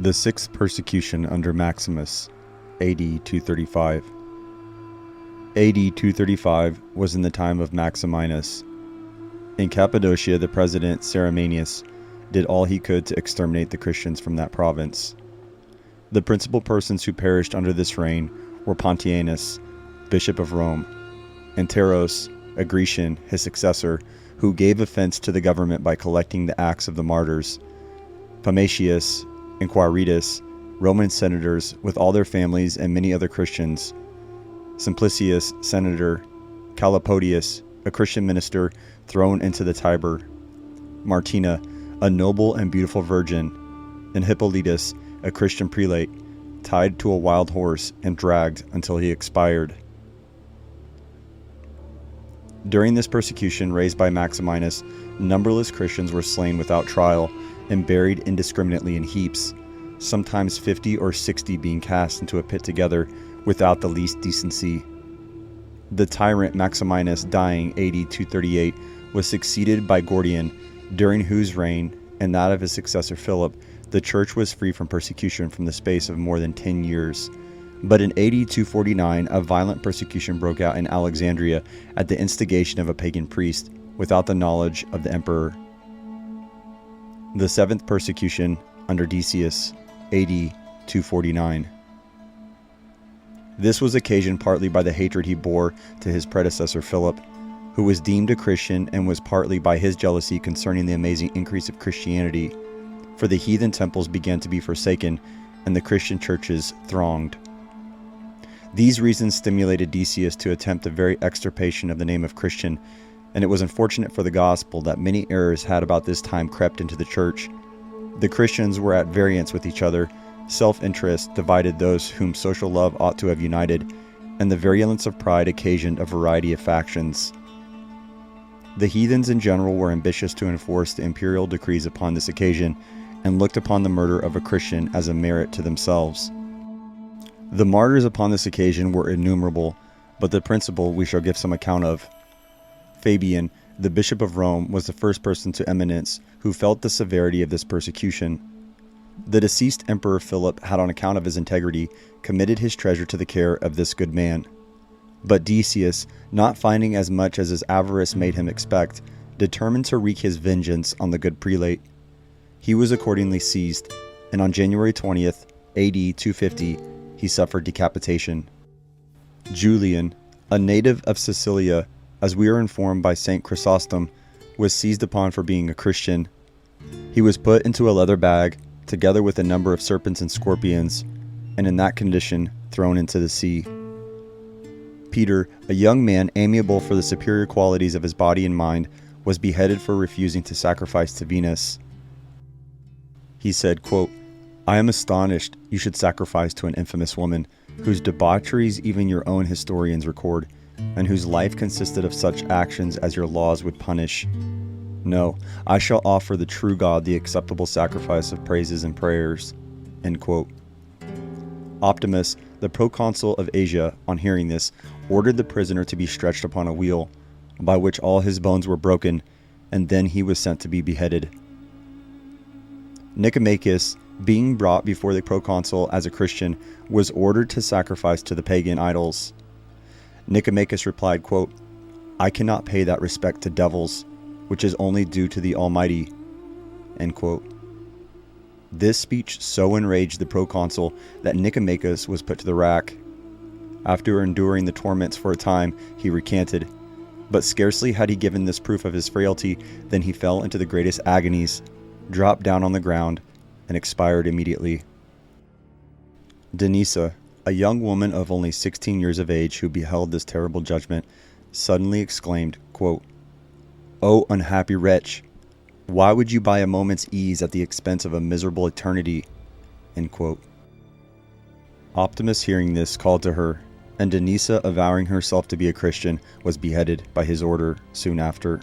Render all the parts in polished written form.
The sixth persecution under Maximus, AD 235. AD 235 was in the time of Maximinus. In Cappadocia, the president Cerimanius did all he could to exterminate the Christians from that province. The principal persons who perished under this reign were Pontianus, bishop of Rome, and Teros, a Grecian, his successor, who gave offense to the government by collecting the acts of the martyrs, Pamatius and Quiritus, Roman senators with all their families, and many other Christians, Simplicius, senator, Calipodius, a Christian minister, thrown into the Tiber, Martina, a noble and beautiful virgin, and Hippolytus, a Christian prelate, tied to a wild horse and dragged until he expired. During this persecution raised by Maximinus, numberless Christians were slain without trial and buried indiscriminately in heaps, sometimes 50 or 60 being cast into a pit together without the least decency. The tyrant Maximinus, dying AD 238, was succeeded by Gordian, during whose reign, and that of his successor Philip, the church was free from persecution from the space of more than 10 years. But in AD 249, a violent persecution broke out in Alexandria at the instigation of a pagan priest, without the knowledge of the emperor. The seventh persecution under Decius, AD 249. This was occasioned partly by the hatred he bore to his predecessor Philip, who was deemed a Christian, and was partly by his jealousy concerning the amazing increase of Christianity, for the heathen temples began to be forsaken and the Christian churches thronged. These reasons stimulated Decius to attempt a very extirpation of the name of Christian, and it was unfortunate for the gospel that many errors had about this time crept into the church. The Christians were at variance with each other, self-interest divided those whom social love ought to have united, and the virulence of pride occasioned a variety of factions. The heathens in general were ambitious to enforce the imperial decrees upon this occasion, and looked upon the murder of a Christian as a merit to themselves. The martyrs upon this occasion were innumerable, but the principal we shall give some account of. Fabian, the bishop of Rome, was the first person to eminence who felt the severity of this persecution. The deceased Emperor Philip had, on account of his integrity, committed his treasure to the care of this good man. But Decius, not finding as much as his avarice made him expect, determined to wreak his vengeance on the good prelate. He was accordingly seized, and on January 20th, AD 250, he suffered decapitation. Julian, a native of Sicilia, as we are informed by St. Chrysostom, was seized upon for being a Christian. He was put into a leather bag, together with a number of serpents and scorpions, and in that condition thrown into the sea. Peter, a young man amiable for the superior qualities of his body and mind, was beheaded for refusing to sacrifice to Venus. He said, quote, "I am astonished you should sacrifice to an infamous woman, whose debaucheries even your own historians record, and whose life consisted of such actions as your laws would punish. No, I shall offer the true God the acceptable sacrifice of praises and prayers." End quote. Optimus, the proconsul of Asia, on hearing this, ordered the prisoner to be stretched upon a wheel, by which all his bones were broken, and then he was sent to be beheaded. Nicomachus, being brought before the proconsul as a Christian, was ordered to sacrifice to the pagan idols. Nicomachus replied, quote, "I cannot pay that respect to devils, which is only due to the Almighty." End quote. This speech so enraged the proconsul that Nicomachus was put to the rack. After enduring the torments for a time, he recanted, but scarcely had he given this proof of his frailty than he fell into the greatest agonies, dropped down on the ground, and expired immediately. Denisa, a young woman of only 16 years of age who beheld this terrible judgment, suddenly exclaimed, quote, "O unhappy wretch! Why would you buy a moment's ease at the expense of a miserable eternity?" End quote. Optimus, hearing this, called to her, and Denisa, avowing herself to be a Christian, was beheaded by his order soon after.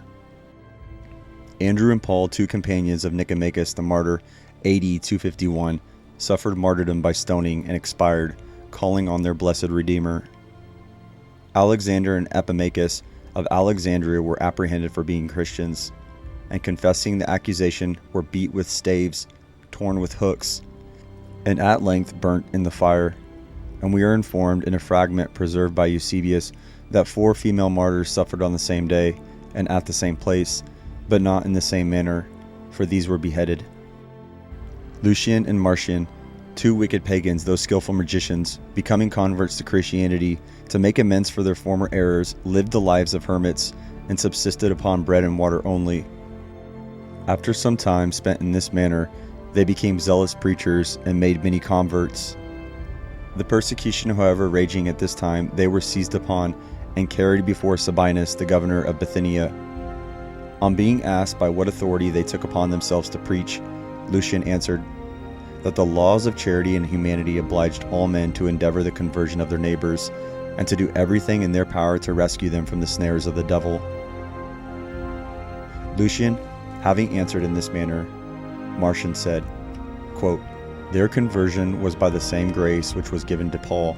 Andrew and Paul, two companions of Nicomachus the martyr, AD 251, suffered martyrdom by stoning and expired, calling on their blessed Redeemer. Alexander and Epimachus of Alexandria were apprehended for being Christians, and confessing the accusation were beat with staves, torn with hooks, and at length burnt in the fire. And we are informed in a fragment preserved by Eusebius that 4 female martyrs suffered on the same day and at the same place, but not in the same manner, for these were beheaded. Lucian and Marcian, 2 wicked pagans, though skillful magicians, becoming converts to Christianity to make amends for their former errors, lived the lives of hermits and subsisted upon bread and water only. After some time spent in this manner, they became zealous preachers and made many converts. The persecution, however, raging at this time, they were seized upon and carried before Sabinus, the governor of Bithynia. On being asked by what authority they took upon themselves to preach, Lucian answered, that the laws of charity and humanity obliged all men to endeavor the conversion of their neighbors, and to do everything in their power to rescue them from the snares of the devil. Lucian, having answered in this manner, Marcian said, quote, their conversion was by the same grace which was given to Paul,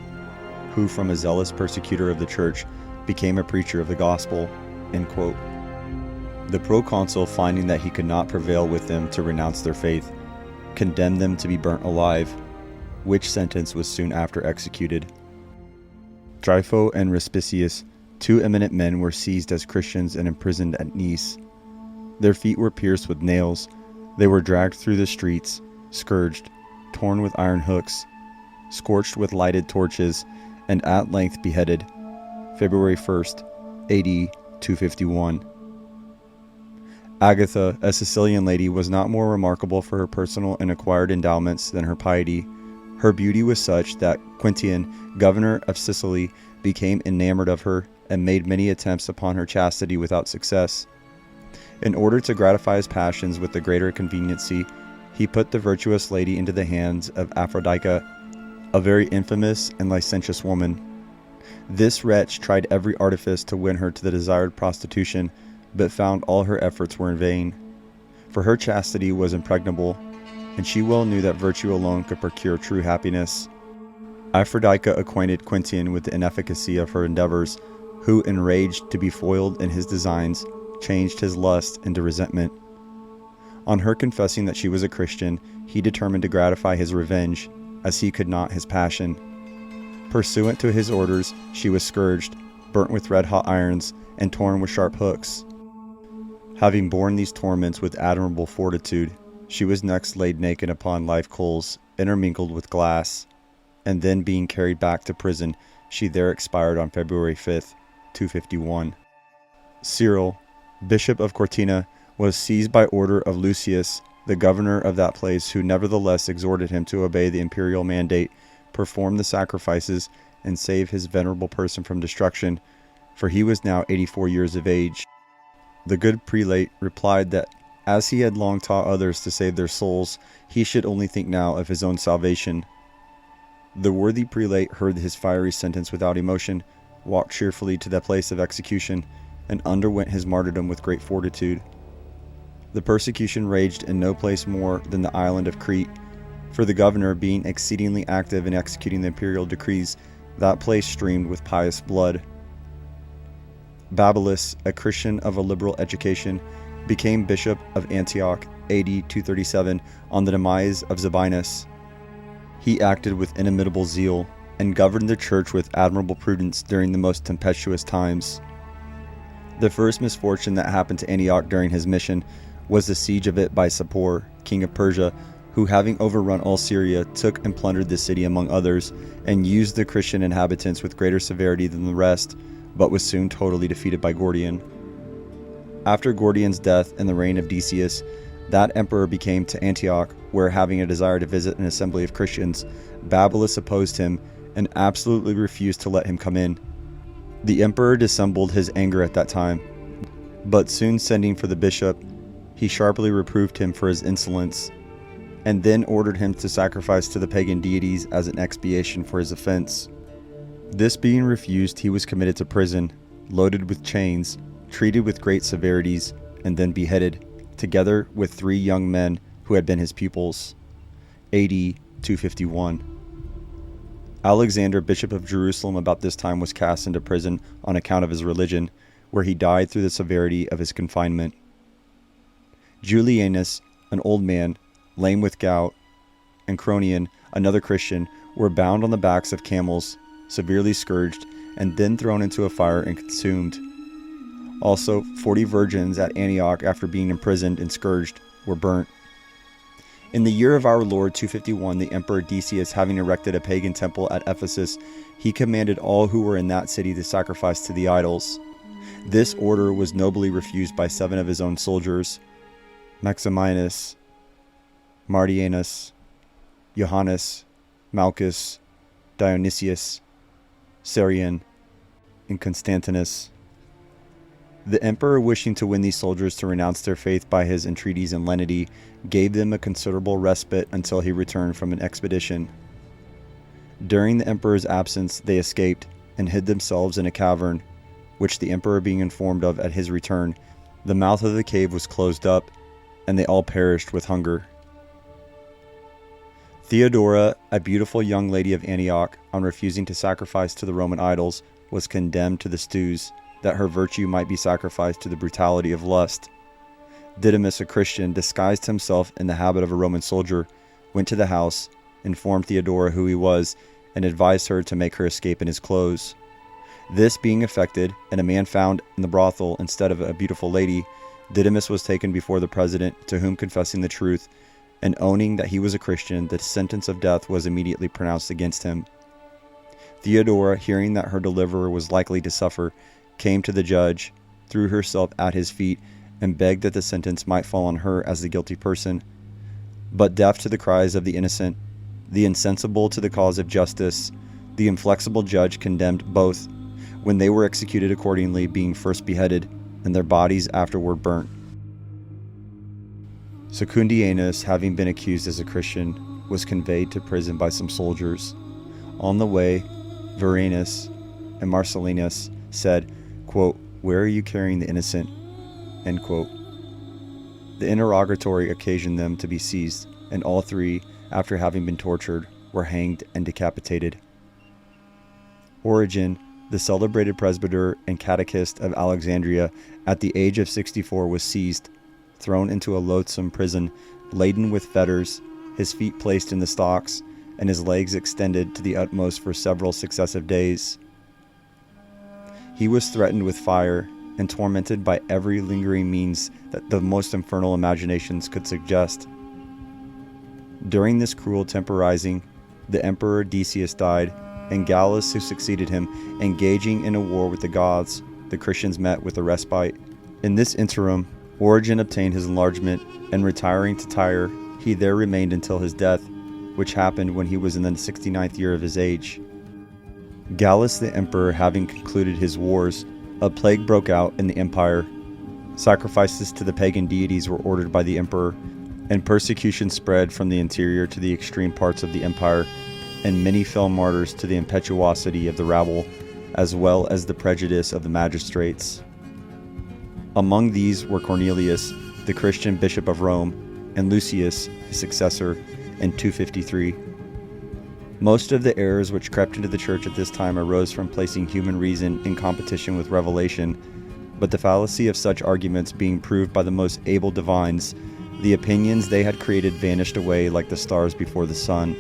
who from a zealous persecutor of the church became a preacher of the gospel. End quote. The proconsul, finding that he could not prevail with them to renounce their faith, condemned them to be burnt alive, which sentence was soon after executed. Trypho and Respicius, 2 eminent men, were seized as Christians and imprisoned at Nice. Their feet were pierced with nails. They were dragged through the streets, scourged, torn with iron hooks, scorched with lighted torches, and at length beheaded, February 1st, AD 251. Agatha, a Sicilian lady, was not more remarkable for her personal and acquired endowments than her piety. Her beauty was such that Quintian, governor of Sicily, became enamored of her and made many attempts upon her chastity without success. In order to gratify his passions with the greater conveniency, he put the virtuous lady into the hands of Aphrodite, a very infamous and licentious woman. This wretch tried every artifice to win her to the desired prostitution, but found all her efforts were in vain. For her chastity was impregnable, and she well knew that virtue alone could procure true happiness. Aphrodite acquainted Quintian with the inefficacy of her endeavors, who, enraged to be foiled in his designs, changed his lust into resentment. On her confessing that she was a Christian, he determined to gratify his revenge, as he could not his passion. Pursuant to his orders, she was scourged, burnt with red-hot irons, and torn with sharp hooks. Having borne these torments with admirable fortitude, she was next laid naked upon live coals, intermingled with glass, and then being carried back to prison, she there expired on February 5th, 251. Cyril, bishop of Cortina, was seized by order of Lucius, the governor of that place, who nevertheless exhorted him to obey the imperial mandate, perform the sacrifices, and save his venerable person from destruction, for he was now 84 years of age. The good prelate replied that, as he had long taught others to save their souls, he should only think now of his own salvation. The worthy prelate heard his fiery sentence without emotion, walked cheerfully to the place of execution, and underwent his martyrdom with great fortitude. The persecution raged in no place more than the island of Crete, for the governor being exceedingly active in executing the imperial decrees, that place streamed with pious blood. Babylas, a Christian of a liberal education, became bishop of Antioch AD 237 on the demise of Sabinus. He acted with inimitable zeal and governed the church with admirable prudence during the most tempestuous times. The first misfortune that happened to Antioch during his mission was the siege of it by Sapor, king of Persia, who, having overrun all Syria, took and plundered the city among others, and used the Christian inhabitants with greater severity than the rest, but was soon totally defeated by Gordian. After Gordian's death and the reign of Decius, that emperor came to Antioch, where, having a desire to visit an assembly of Christians, Babylas opposed him and absolutely refused to let him come in. The emperor dissembled his anger at that time, but soon sending for the bishop, he sharply reproved him for his insolence, and then ordered him to sacrifice to the pagan deities as an expiation for his offense. This being refused, he was committed to prison, loaded with chains, treated with great severities, and then beheaded, together with 3 young men who had been his pupils. AD 251. Alexander, bishop of Jerusalem, about this time was cast into prison on account of his religion, where he died through the severity of his confinement. Julianus, an old man, lame with gout, and Cronian, another Christian, were bound on the backs of camels, severely scourged, and then thrown into a fire and consumed. Also, 40 virgins at Antioch, after being imprisoned and scourged, were burnt. In the year of our Lord 251, the Emperor Decius, having erected a pagan temple at Ephesus, he commanded all who were in that city to sacrifice to the idols. This order was nobly refused by 7 of his own soldiers: Maximinus, Martianus, Johannes, Malchus, Dionysius, Sarian, and Constantinus. The emperor, wishing to win these soldiers to renounce their faith by his entreaties and lenity, gave them a considerable respite until he returned from an expedition. During the emperor's absence, they escaped and hid themselves in a cavern, which the emperor being informed of at his return, the mouth of the cave was closed up, and they all perished with hunger. Theodora, a beautiful young lady of Antioch, on refusing to sacrifice to the Roman idols, was condemned to the stews, that her virtue might be sacrificed to the brutality of lust. Didymus, a Christian, disguised himself in the habit of a Roman soldier, went to the house, informed Theodora who he was, and advised her to make her escape in his clothes. This being effected, and a man found in the brothel instead of a beautiful lady, Didymus was taken before the president, to whom, confessing the truth and owning that he was a Christian, the sentence of death was immediately pronounced against him. Theodora, hearing that her deliverer was likely to suffer, came to the judge, threw herself at his feet, and begged that the sentence might fall on her as the guilty person. But deaf to the cries of the innocent, the insensible to the cause of justice, the inflexible judge condemned both, when they were executed accordingly, being first beheaded, and their bodies afterward burnt. Secundianus, having been accused as a Christian, was conveyed to prison by some soldiers. On the way, Varenus and Marcellinus said, quote, "Where are you carrying the innocent?" End quote. The interrogatory occasioned them to be seized, and all 3, after having been tortured, were hanged and decapitated. Origen, the celebrated presbyter and catechist of Alexandria, at the age of 64 was seized, thrown into a loathsome prison, laden with fetters, his feet placed in the stocks, and his legs extended to the utmost for several successive days. He was threatened with fire and tormented by every lingering means that the most infernal imaginations could suggest. During this cruel temporizing, the Emperor Decius died, and Gallus, who succeeded him, engaging in a war with the Goths, the Christians met with a respite. In this interim, Origen obtained his enlargement, and retiring to Tyre, he there remained until his death, which happened when he was in the 69th year of his age. Gallus the emperor having concluded his wars, a plague broke out in the empire. Sacrifices to the pagan deities were ordered by the emperor, and persecution spread from the interior to the extreme parts of the empire, and many fell martyrs to the impetuosity of the rabble, as well as the prejudice of the magistrates. Among these were Cornelius, the Christian bishop of Rome, and Lucius, his successor, in 253. Most of the errors which crept into the church at this time arose from placing human reason in competition with revelation, but the fallacy of such arguments being proved by the most able divines, the opinions they had created vanished away like the stars before the sun.